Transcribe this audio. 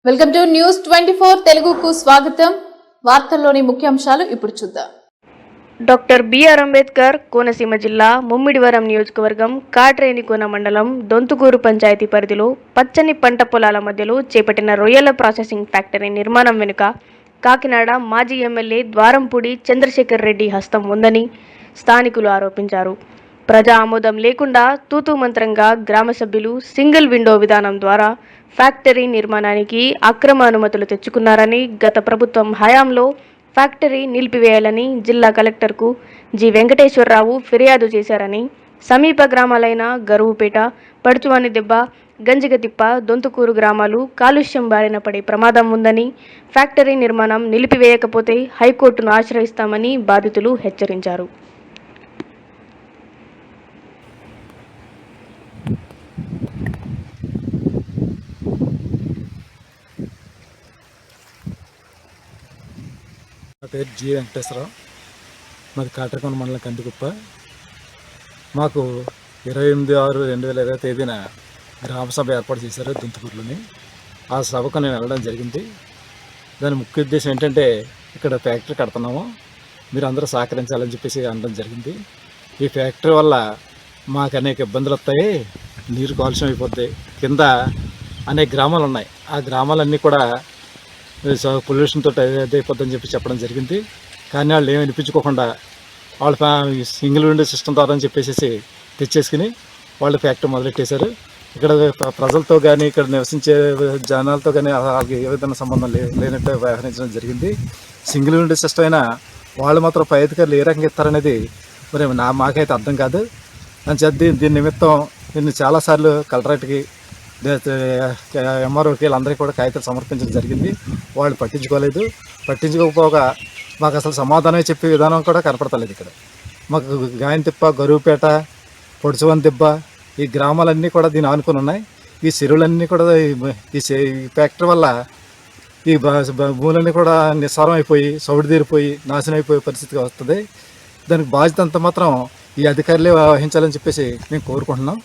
Welcome to news 24 తెలుగుకు స్వాగతం. వార్తల్లోని ముఖ్యాంశాలు ఇప్పుడు చూద్దాం. డాక్టర్ బిఆర్ అంబేద్కర్ కోనసీమ జిల్లా ముమ్మిడివరం నియోజకవర్గం కాట్రేనికోన మండలం దొంతుకూరు పంచాయతీ పరిధిలో పచ్చని పంట పొలాల మధ్యలో చేపట్టిన రొయ్యల ప్రాసెసింగ్ ఫ్యాక్టరీ నిర్మాణం వెనుక కాకినాడ మాజీ ఎమ్మెల్యే ద్వారంపూడి చంద్రశేఖర్ రెడ్డి హస్తం ఉందని స్థానికులు ఆరోపించారు. ప్రజా ఆమోదం లేకుండా తూతూ మంత్రంగా గ్రామ సభ్యులు సింగిల్ విండో విధానం ద్వారా ఫ్యాక్టరీ నిర్మాణానికి అక్రమ అనుమతులు తెచ్చుకున్నారని, గత ప్రభుత్వం హయాంలో ఫ్యాక్టరీ నిలిపివేయాలని జిల్లా కలెక్టర్కు జి వెంకటేశ్వరరావు ఫిర్యాదు చేశారని, సమీప గ్రామాలైన గరువుపేట, పడుచువానిదెబ్బ, గంజిగతిప్ప, దొంతుకూరు గ్రామాలు కాలుష్యం బారిన పడే ప్రమాదం ఉందని, ఫ్యాక్టరీ నిర్మాణం నిలిపివేయకపోతే హైకోర్టును ఆశ్రయిస్తామని బాధితులు హెచ్చరించారు. నా పేరు జి వెంకటేశ్వరరావు. మాది కాట్రేనికోన మండలం కందికుప్ప. మాకు 28/6/2020 తేదీన గ్రామ సభ ఏర్పాటు చేశారు దొంతుకూరులోని. ఆ సభకు నేను వెళ్ళడం జరిగింది. దాని ముఖ్య ఉద్దేశం ఏంటంటే, ఇక్కడ ఫ్యాక్టరీ కడుతున్నాము, మీరు అందరూ సహకరించాలని చెప్పేసి అనడం జరిగింది. ఈ ఫ్యాక్టరీ వల్ల మాకు అనేక ఇబ్బందులు వస్తాయి, నీరు కాలుష్యం అయిపోద్ది, కింద అనేక గ్రామాలు ఉన్నాయి, ఆ గ్రామాలన్నీ కూడా పొల్యూషన్తో అయిపోద్దని చెప్పడం జరిగింది. కానీ వాళ్ళు ఏమి వినిపించుకోకుండా వాళ్ళు సింగిల్ విండో సిస్టమ్ ద్వారా అని చెప్పేసి తెచ్చేసుకుని వాళ్ళు ఫ్యాక్టరీ మొదలెట్టేశారు. ఇక్కడ ప్రజలతో కానీ ఇక్కడ నివసించే జనాలతో కానీ వాళ్ళకి ఏ విధంగా సంబంధం లేనట్టు వ్యవహరించడం జరిగింది. సింగిల్ విండో సిస్టమ్ అయినా వాళ్ళు మాత్రం పై అధికారులు ఏ రకంగా ఇస్తారనేది మరి మాకైతే అర్థం కాదు. అని చెప్పి దీని నిమిత్తం నేను చాలాసార్లు కలెక్టరేట్కి, ఎంఆర్ఓకి వీళ్ళందరికీ కూడా కాగితాలు సమర్పించడం జరిగింది. వాళ్ళు పట్టించుకోలేదు. పట్టించుకోకపోగా మాకు అసలు సమాధానం చెప్పే విధానం కూడా కనపడతలేదు. ఇక్కడ మాకు గాయంతిప్ప, గరువుపేట, పొడుచువానిదెబ్బ ఈ గ్రామాలన్నీ కూడా దీన్ని ఆనుకొని ఉన్నాయి. ఈ చెరువులన్నీ కూడా ఈ ఫ్యాక్టరీ వల్ల ఈ భూములన్నీ కూడా నిస్సారం అయిపోయి, సౌడు తీరిపోయి, నాశనం అయిపోయే పరిస్థితిగా వస్తుంది. దానికి బాధ్యత అంతా మాత్రం ఈ అధికారులే వహించాలని చెప్పేసి మేము కోరుకుంటున్నాం.